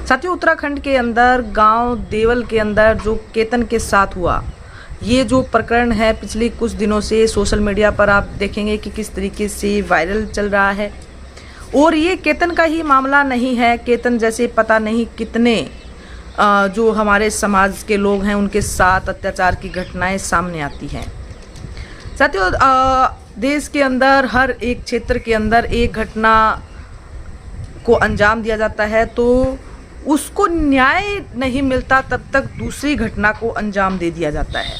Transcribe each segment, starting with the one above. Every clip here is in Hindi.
साथियों, उत्तराखंड के अंदर गांव देवल के अंदर जो केतन के साथ हुआ, ये जो प्रकरण है पिछले कुछ दिनों से सोशल मीडिया पर आप देखेंगे कि किस तरीके से वायरल चल रहा है। और ये केतन का ही मामला नहीं है, केतन जैसे पता नहीं कितने जो हमारे समाज के लोग हैं उनके साथ अत्याचार की घटनाएं सामने आती हैं। साथियों, देश के अंदर हर एक क्षेत्र के अंदर एक घटना को अंजाम दिया जाता है तो उसको न्याय नहीं मिलता, तब तक दूसरी घटना को अंजाम दे दिया जाता है।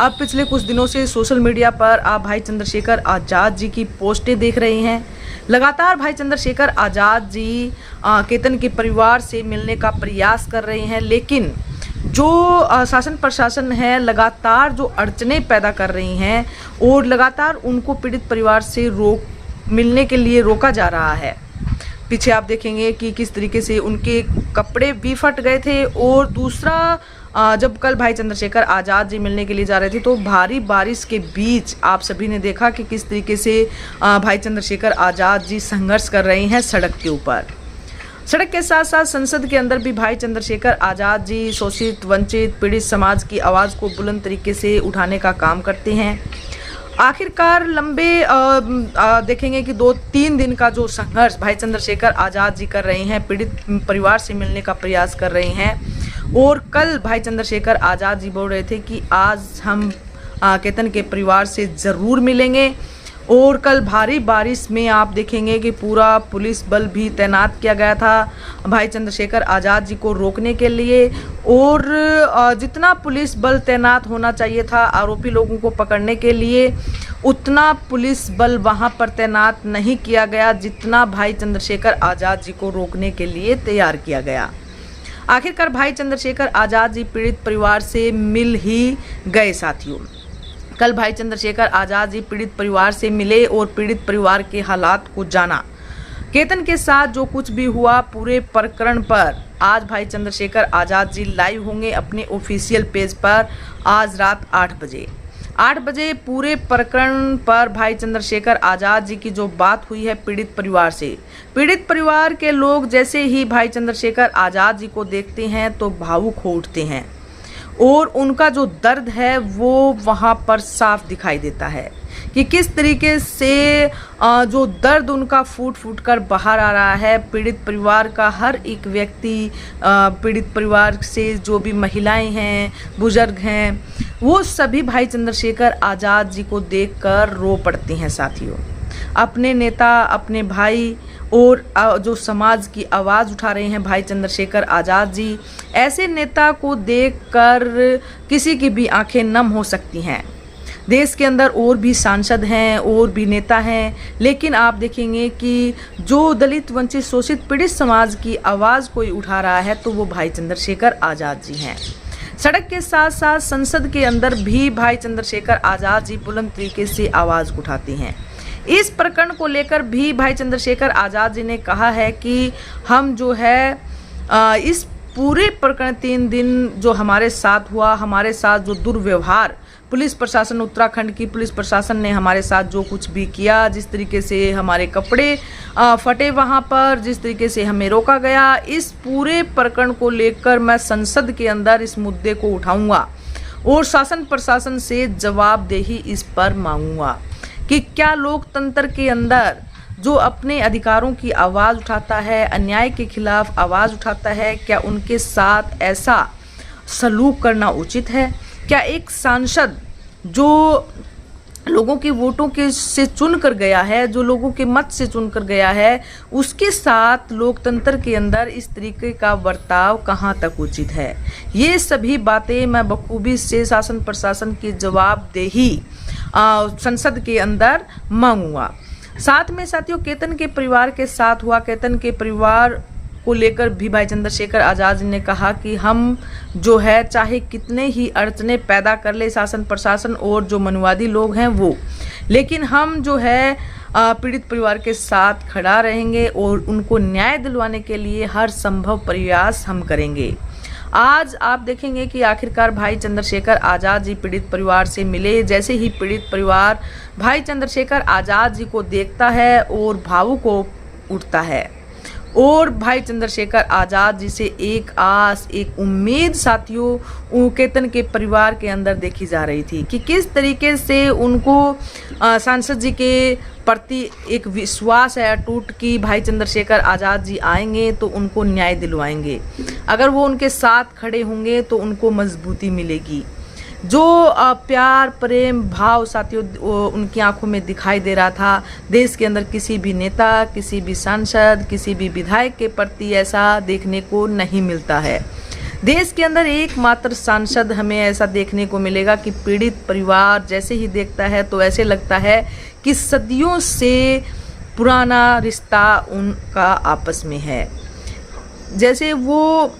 अब पिछले कुछ दिनों से सोशल मीडिया पर आप भाई चंद्रशेखर आज़ाद जी की पोस्टें देख रहे हैं। लगातार भाई चंद्रशेखर आज़ाद जी केतन के परिवार से मिलने का प्रयास कर रहे हैं, लेकिन जो शासन प्रशासन है लगातार जो अड़चने पैदा कर रही हैं और लगातार उनको पीड़ित परिवार से मिलने के लिए रोका जा रहा है। पीछे आप देखेंगे कि किस तरीके से उनके कपड़े भी फट गए थे। और दूसरा, जब कल भाई चंद्रशेखर आज़ाद जी मिलने के लिए जा रहे थे तो भारी बारिश के बीच आप सभी ने देखा कि किस तरीके से भाई चंद्रशेखर आज़ाद जी संघर्ष कर रहे हैं सड़क के ऊपर। सड़क के साथ साथ संसद के अंदर भी भाई चंद्रशेखर आज़ाद जी शोषित, वंचित, पीड़ित समाज की आवाज़ को बुलंद तरीके से उठाने का काम करते हैं। आखिरकार लंबे देखेंगे कि 2-3 दिन का जो संघर्ष भाई चंद्रशेखर आज़ाद जी कर रहे हैं, पीड़ित परिवार से मिलने का प्रयास कर रहे हैं। और कल भाई चंद्रशेखर आज़ाद जी बोल रहे थे कि आज हम केतन के परिवार से ज़रूर मिलेंगे। और कल भारी बारिश में आप देखेंगे कि पूरा पुलिस बल भी तैनात किया गया था भाई चंद्रशेखर आज़ाद जी को रोकने के लिए। और जितना पुलिस बल तैनात होना चाहिए था आरोपी लोगों को पकड़ने के लिए, उतना पुलिस बल वहां पर तैनात नहीं किया गया जितना भाई चंद्रशेखर आज़ाद जी को रोकने के लिए तैयार किया गया। आखिरकार भाई चंद्रशेखर आज़ाद जी पीड़ित परिवार से मिल ही गए। साथियों, कल भाई चंद्रशेखर आज़ाद जी पीड़ित परिवार से मिले और पीड़ित परिवार के हालात को जाना। केतन के साथ जो कुछ भी हुआ पूरे प्रकरण पर आज भाई चंद्रशेखर आज़ाद जी लाइव होंगे अपने ऑफिशियल पेज पर आज रात 8 बजे पूरे प्रकरण पर भाई चंद्रशेखर आज़ाद जी की जो बात हुई है पीड़ित परिवार से। पीड़ित परिवार के लोग जैसे ही भाई चंद्रशेखर आज़ाद जी को देखते हैं तो भावुक हो उठते हैं और उनका जो दर्द है वो वहाँ पर साफ दिखाई देता है कि किस तरीके से जो दर्द उनका फूट कर बाहर आ रहा है। पीड़ित परिवार का हर एक व्यक्ति, पीड़ित परिवार से जो भी महिलाएं हैं, बुजुर्ग हैं, वो सभी भाई चंद्रशेखर आज़ाद जी को देखकर रो पड़ते हैं। साथियों, अपने नेता, अपने भाई और जो समाज की आवाज़ उठा रहे हैं भाई चंद्रशेखर आज़ाद जी, ऐसे नेता को देखकर किसी की भी आंखें नम हो सकती हैं। देश के अंदर और भी सांसद हैं और भी नेता हैं, लेकिन आप देखेंगे कि जो दलित, वंचित, शोषित, पीड़ित समाज की आवाज़ कोई उठा रहा है तो वो भाई चंद्रशेखर आज़ाद जी हैं। सड़क के साथ साथ संसद के अंदर भी भाई चंद्रशेखर आज़ाद जी बुलंद तरीके से आवाज़ उठाते हैं। इस प्रकरण को लेकर भी भाई चंद्रशेखर आज़ाद जी ने कहा है कि हम जो है इस पूरे प्रकरण 3 दिन जो हमारे साथ हुआ, हमारे साथ जो दुर्व्यवहार पुलिस प्रशासन, उत्तराखंड की पुलिस प्रशासन ने हमारे साथ जो कुछ भी किया, जिस तरीके से हमारे कपड़े फटे वहाँ पर, जिस तरीके से हमें रोका गया, इस पूरे प्रकरण को लेकर मैं संसद के अंदर इस मुद्दे को उठाऊंगा और शासन प्रशासन से जवाबदेही इस पर मांगूंगा कि क्या लोकतंत्र के अंदर जो अपने अधिकारों की आवाज़ उठाता है, अन्याय के खिलाफ आवाज़ उठाता है, क्या उनके साथ ऐसा सलूक करना उचित है? क्या एक सांसद जो लोगों के वोटों के से चुन कर गया है, जो लोगों के मत से चुन कर गया है, उसके साथ लोकतंत्र के अंदर इस तरीके का बर्ताव कहाँ तक उचित है? ये सभी बातें मैं बखूबी से शासन प्रशासन की जवाबदेही संसद के अंदर मांगूंगा। साथ में साथियों, केतन के परिवार के साथ हुआ, केतन के परिवार को लेकर भी भाई चंद्रशेखर आज़ाद जी ने कहा कि हम जो है चाहे कितने ही अड़चने पैदा कर ले शासन प्रशासन और जो मनुवादी लोग हैं वो, लेकिन हम जो है पीड़ित परिवार के साथ खड़ा रहेंगे और उनको न्याय दिलवाने के लिए हर संभव प्रयास हम करेंगे। आज आप देखेंगे कि आखिरकार भाई चंद्रशेखर आज़ाद जी पीड़ित परिवार से मिले। जैसे ही पीड़ित परिवार भाई चंद्रशेखर आज़ाद जी को देखता है और भावुक हो उठता है और भाई चंद्रशेखर आज़ाद जी से एक आस, एक उम्मीद साथियों केतन के परिवार के अंदर देखी जा रही थी कि किस तरीके से उनको सांसद जी के प्रति एक विश्वास है अटूट कि भाई चंद्रशेखर आज़ाद जी आएंगे तो उनको न्याय दिलवाएंगे। अगर वो उनके साथ खड़े होंगे तो उनको मजबूती मिलेगी। जो प्यार प्रेम भाव साथियों उनकी आंखों में दिखाई दे रहा था, देश के अंदर किसी भी नेता, किसी भी सांसद, किसी भी विधायक के प्रति ऐसा देखने को नहीं मिलता है। देश के अंदर एकमात्र सांसद हमें ऐसा देखने को मिलेगा कि पीड़ित परिवार जैसे ही देखता है तो ऐसे लगता है कि सदियों से पुराना रिश्ता उनका आपस में है। जैसे वो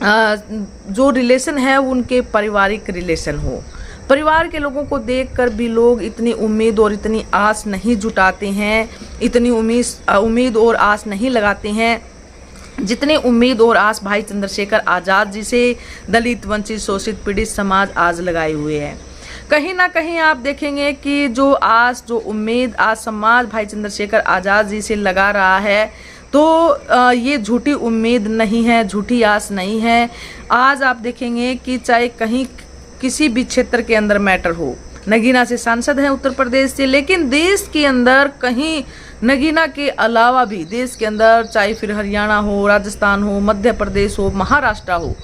जो रिलेशन है वो उनके पारिवारिक रिलेशन हो। परिवार के लोगों को देखकर भी लोग इतनी उम्मीद और इतनी आस नहीं जुटाते हैं, इतनी उम्मीद और आस नहीं लगाते हैं जितनी उम्मीद और आस भाई चंद्रशेखर आज़ाद जी से दलित, वंचित, शोषित, पीड़ित समाज आज लगाए हुए है। कहीं ना कहीं आप देखेंगे कि जो आस, जो उम्मीद आज समाज भाई चंद्रशेखर आज़ाद जी से लगा रहा है तो ये झूठी उम्मीद नहीं है, झूठी आस नहीं है। आज आप देखेंगे कि चाहे कहीं किसी भी क्षेत्र के अंदर मैटर हो, नगीना से सांसद है उत्तर प्रदेश से, लेकिन देश के अंदर कहीं नगीना के अलावा भी देश के अंदर चाहे फिर हरियाणा हो, राजस्थान हो, मध्य प्रदेश हो, महाराष्ट्र हो,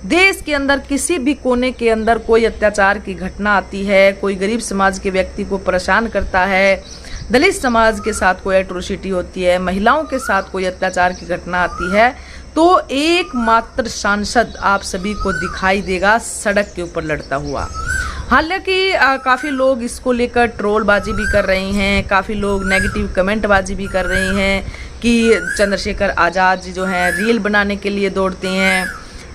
देश के अंदर किसी भी कोने के अंदर कोई अत्याचार की घटना आती है, कोई गरीब समाज के व्यक्ति को परेशान करता है, दलित समाज के साथ कोई एट्रोसिटी होती है, महिलाओं के साथ कोई अत्याचार की घटना आती है, तो एकमात्र सांसद आप सभी को दिखाई देगा सड़क के ऊपर लड़ता हुआ। हालांकि काफ़ी लोग इसको लेकर ट्रोलबाजी भी कर रहे हैं, काफ़ी लोग नेगेटिव कमेंटबाजी भी कर रहे हैं कि चंद्रशेखर आज़ाद जी जो हैं रील बनाने के लिए दौड़ते हैं,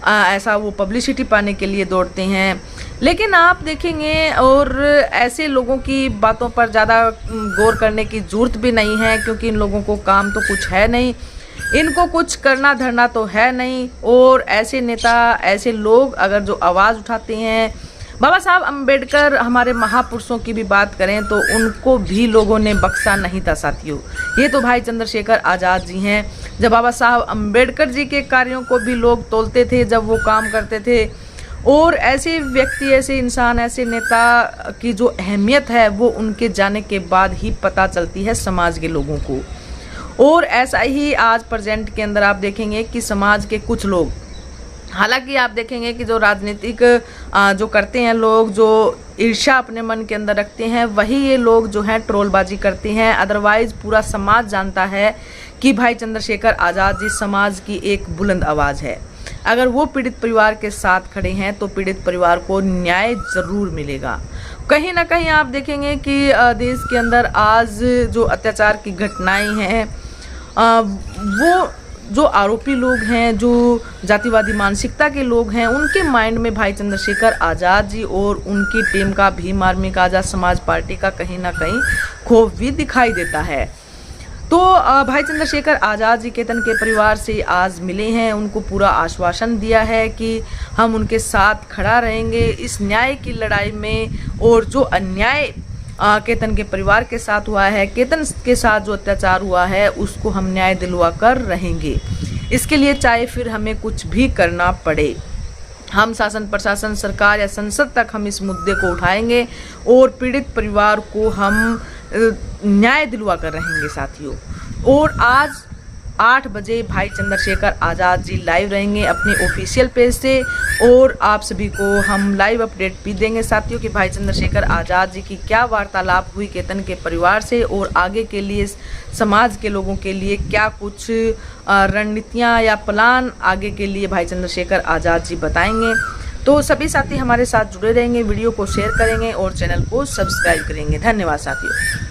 ऐसा वो पब्लिसिटी पाने के लिए दौड़ते हैं। लेकिन आप देखेंगे और ऐसे लोगों की बातों पर ज़्यादा गौर करने की ज़रूरत भी नहीं है, क्योंकि इन लोगों को काम तो कुछ है नहीं, इनको कुछ करना धरना तो है नहीं। और ऐसे नेता, ऐसे लोग अगर जो आवाज़ उठाते हैं, बाबा साहब अम्बेडकर हमारे महापुरुषों की भी बात करें तो उनको भी लोगों ने बख्शा नहीं था साथियों। ये तो भाई चंद्रशेखर आज़ाद जी हैं। जब बाबा साहब अम्बेडकर जी के कार्यों को भी लोग तोलते थे जब वो काम करते थे, और ऐसे व्यक्ति, ऐसे इंसान, ऐसे नेता की जो अहमियत है वो उनके जाने के बाद ही पता चलती है समाज के लोगों को। और ऐसा ही आज प्रेजेंट के अंदर आप देखेंगे कि समाज के कुछ लोग, हालांकि आप देखेंगे कि जो राजनीतिक जो करते हैं लोग, जो ईर्ष्या अपने मन के अंदर रखते हैं, वही ये लोग जो हैं ट्रोलबाजी करते हैं। अदरवाइज पूरा समाज जानता है कि भाई चंद्रशेखर आज़ाद जी समाज की एक बुलंद आवाज़ है। अगर वो पीड़ित परिवार के साथ खड़े हैं तो पीड़ित परिवार को न्याय ज़रूर मिलेगा। कहीं ना कहीं आप देखेंगे कि देश के अंदर आज जो अत्याचार की घटनाएं हैं, वो जो आरोपी लोग हैं, जो जातिवादी मानसिकता के लोग हैं, उनके माइंड में भाई चंद्रशेखर आज़ाद जी और उनकी टीम का, भीम आर्मी का, आज़ाद समाज पार्टी का कहीं ना कहीं खौफ भी दिखाई देता है। तो भाई चंद्रशेखर आज़ाद जी केतन के परिवार से आज मिले हैं, उनको पूरा आश्वासन दिया है कि हम उनके साथ खड़ा रहेंगे इस न्याय की लड़ाई में। और जो अन्याय केतन के परिवार के साथ हुआ है, केतन के साथ जो अत्याचार हुआ है, उसको हम न्याय दिलवा कर रहेंगे। इसके लिए चाहे फिर हमें कुछ भी करना पड़े, हम शासन, प्रशासन, सरकार या संसद तक हम इस मुद्दे को उठाएंगे और पीड़ित परिवार को हम न्याय दिलवा कर रहेंगे साथियों। और आज 8 बजे भाई चंद्रशेखर आज़ाद जी लाइव रहेंगे अपने ऑफिशियल पेज से, और आप सभी को हम लाइव अपडेट भी देंगे साथियों कि भाई चंद्रशेखर आज़ाद जी की क्या वार्तालाप हुई केतन के परिवार से, और आगे के लिए समाज के लोगों के लिए क्या कुछ रणनीतियाँ या प्लान आगे के लिए भाई चंद्रशेखर आज़ाद जी बताएंगे। तो सभी साथी हमारे साथ जुड़े रहेंगे, वीडियो को शेयर करेंगे और चैनल को सब्सक्राइब करेंगे। धन्यवाद साथियों।